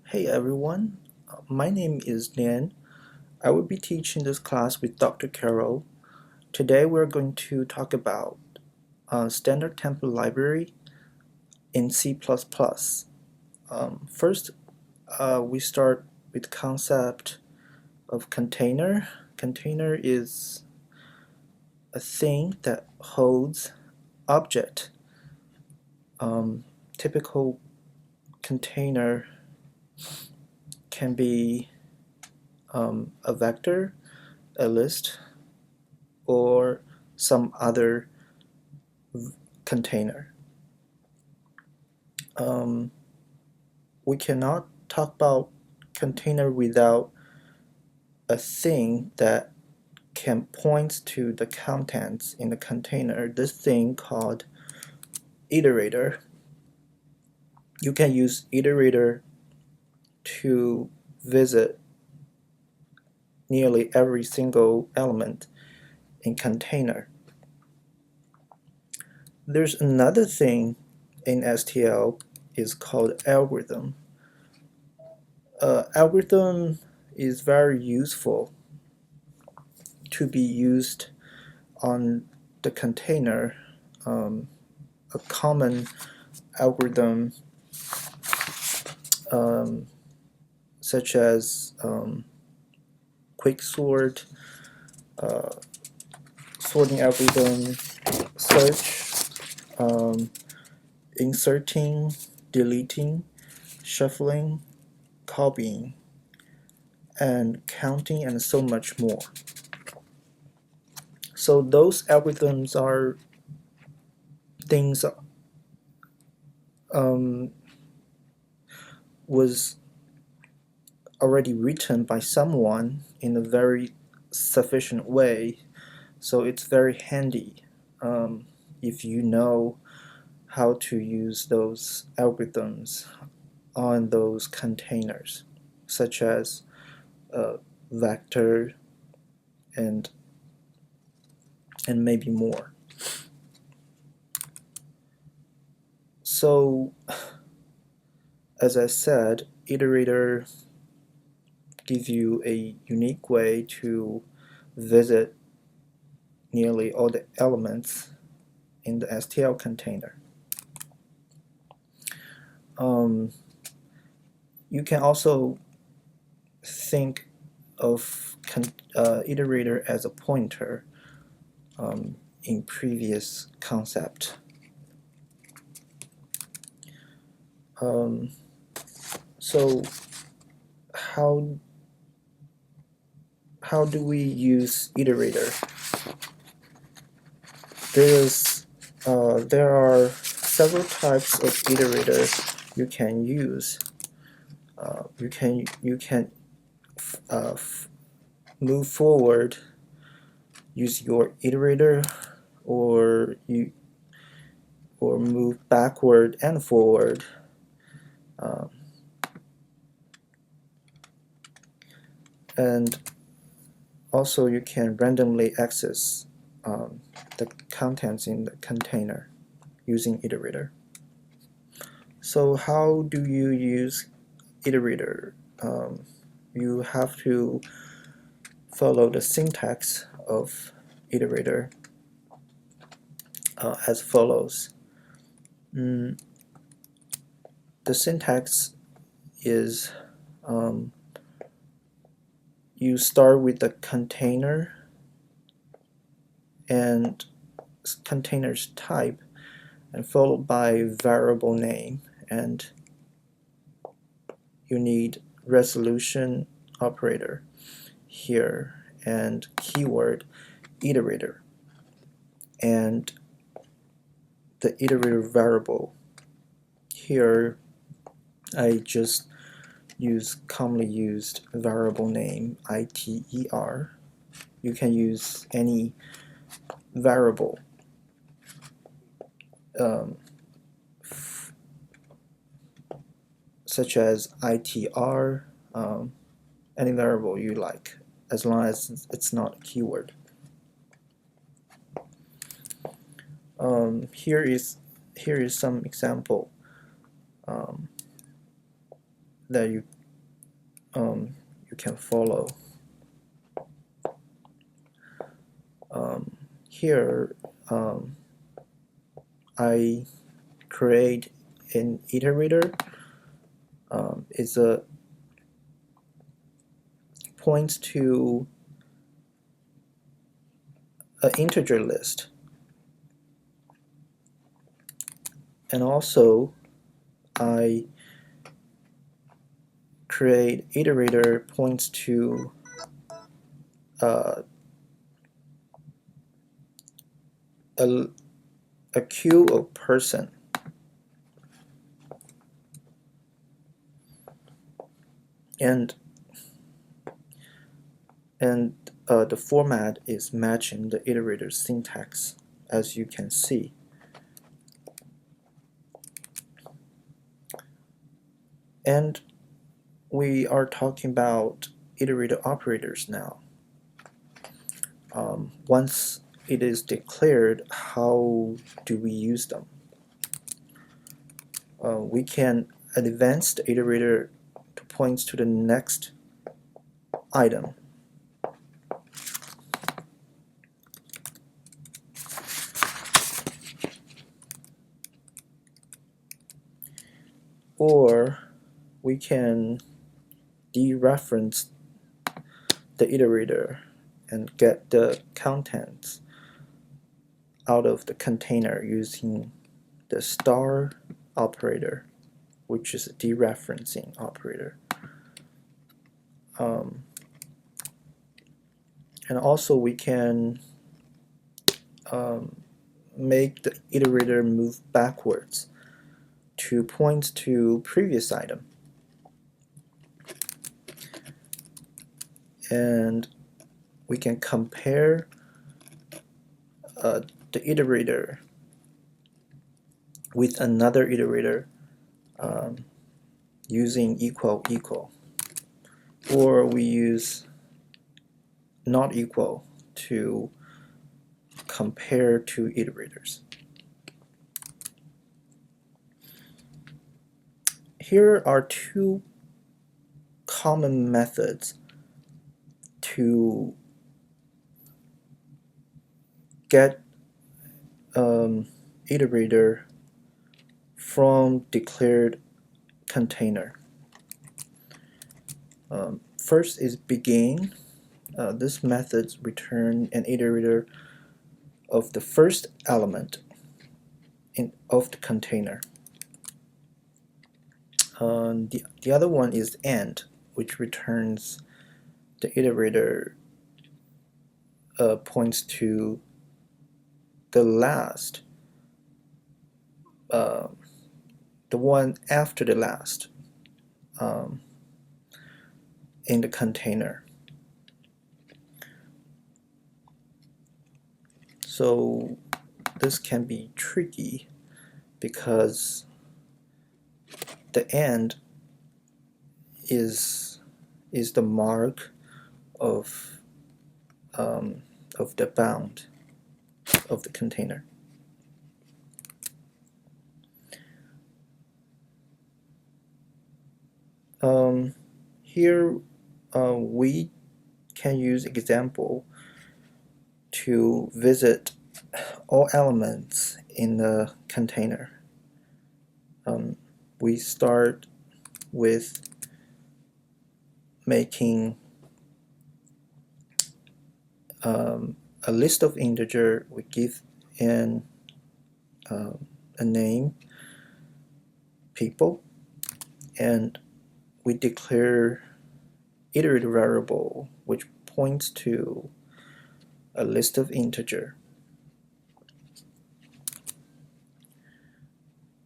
Hey everyone, my name is Dan. I will be teaching this class with Dr. Carol. Today we're going to talk about standard template library in C++. First, we start with the concept of container. Container is a thing that holds object. Typical container can be a vector, a list, or some other container. We cannot talk about container without a thing that can point to the contents in the container. This thing called iterator. You can use iterator to visit nearly every single element in container. There's another thing in STL is called algorithm. Algorithm is very useful to be used on the container. A common algorithm such as quicksort, sorting algorithm, search, inserting, deleting, shuffling, copying, and counting, and so much more. So those algorithms are things was already written by someone in a very sufficient way, so it's very handy if you know how to use those algorithms on those containers, such as vector and maybe more. So as I said, iterator gives you a unique way to visit nearly all the elements in the STL container. You can also think of iterator as a pointer in previous concept. So how do we use iterator? There are several types of iterator you can use. You can move forward, use your iterator, or move backward and forward. And also you can randomly access the contents in the container using iterator. So how do you use iterator? You have to follow the syntax of iterator as follows. The syntax is you start with the container and container's type, and followed by variable name, and you need resolution operator here and keyword iterator and the iterator variable. Here I just use commonly used variable name iter. You can use any variable such as itr, any variable you like, as long as it's not a keyword. Here is some example that you can follow. Here I create an iterator. It's a points to an integer list, and also I create iterator points to a queue of person, and the format is matching the iterator syntax, as you can see. And we are talking about iterator operators now. Once it is declared, how do we use them? We can advance the iterator to points to the next item. Or we can dereference the iterator and get the contents out of the container using the star operator, which is a dereferencing operator. And also we can make the iterator move backwards to point to previous item. And we can compare the iterator with another iterator using equal, or we use not equal to compare two iterators. Here are two common methods to get iterator from declared container. First is begin. This method returns an iterator of the first element of the container. The other one is end, which returns the iterator points to the last, the one after the last in the container. So this can be tricky because the end is the mark of the bound of the container. Here we can use example to visit all elements in the container. We start with making a list of integer. We give in a name, people, and we declare iterator variable which points to a list of integer.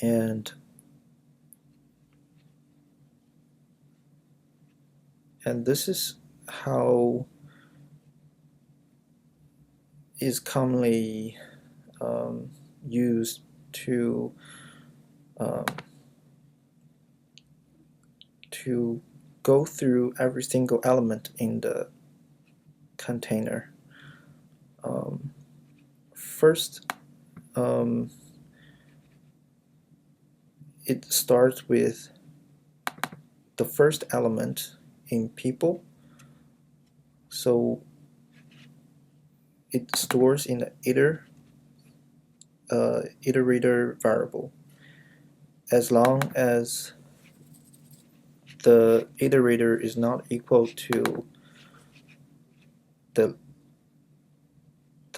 And this is how is commonly used to go through every single element in the container. First, it starts with the first element in people, so it stores in the iterator variable. As long as the iterator is not equal to the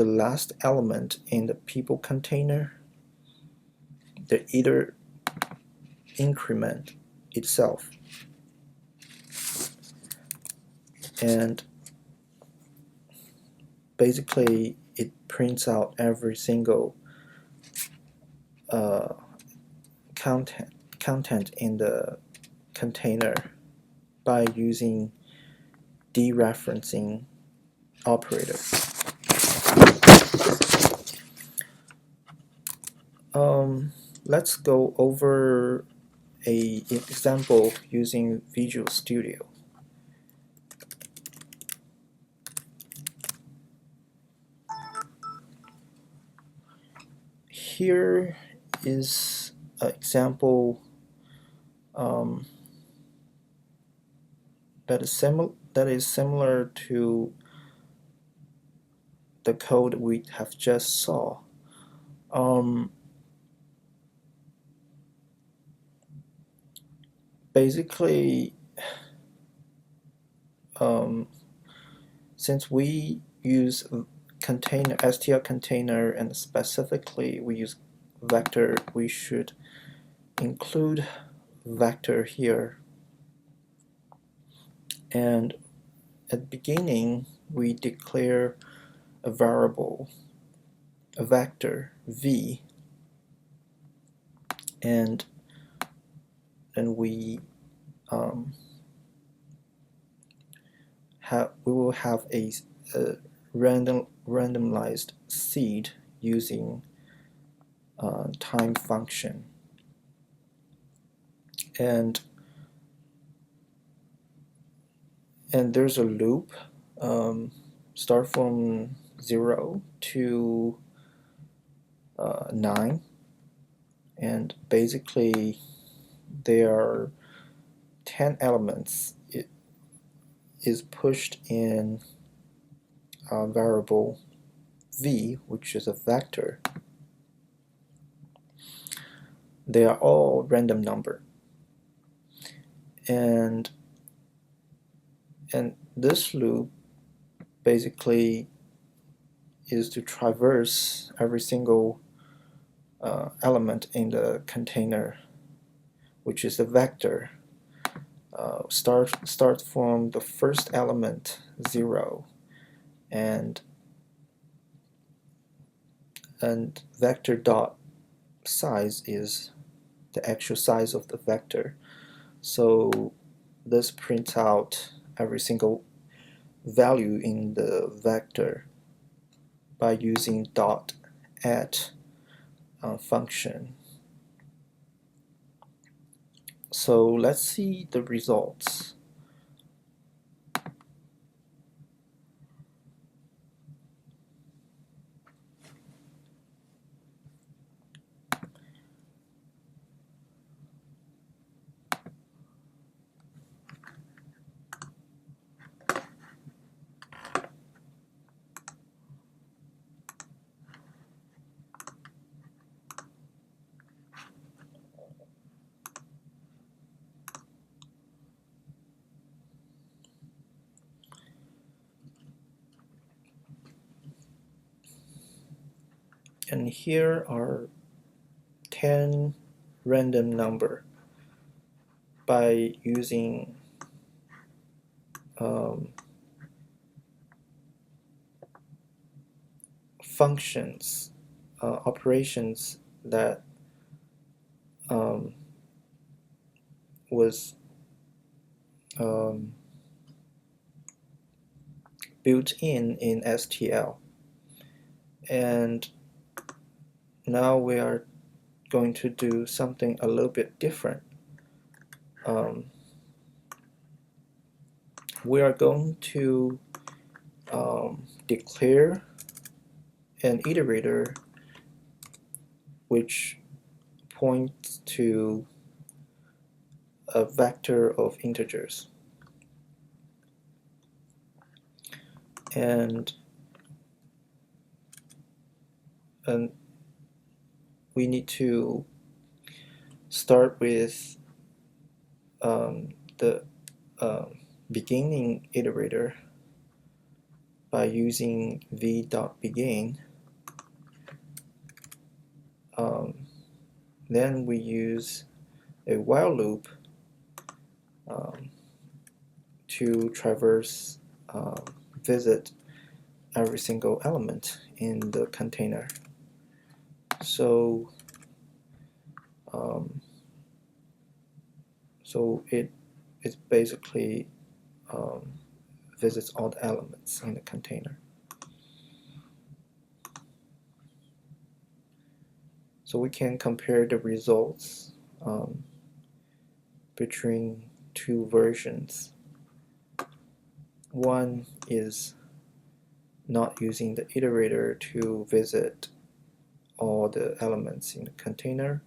last element in the people container, the iter increment itself, and basically it prints out every single content in the container by using dereferencing operator. Let's go over an example using Visual Studio. Here is an example that is similar to the code we have just saw. Basically, since we use container, STL container, and specifically we use vector, we should include vector here. And at the beginning, we declare a variable, a vector v, and then we will have a randomized seed using time function, and there's a loop start from 0 to 9, and basically there are 10 elements. It is pushed in a variable v, which is a vector. They are all random number, and this loop basically is to traverse every single element in the container, which is a vector. Start from the first element 0, and vector dot size is the actual size of the vector. So this prints out every single value in the vector by using dot at function. So let's see the results. And here are 10 random number by using functions, operations that was built in STL. And now we are going to do something a little bit different. We are going to declare an iterator which points to a vector of integers. and we need to start with the beginning iterator by using v.begin. Then we use a while loop to traverse, visit every single element in the container. So it basically visits all the elements in the container. So we can compare the results between two versions. One is not using the iterator to visit all the elements in the container.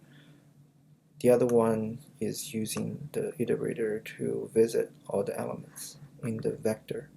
The other one is using the iterator to visit all the elements in the vector.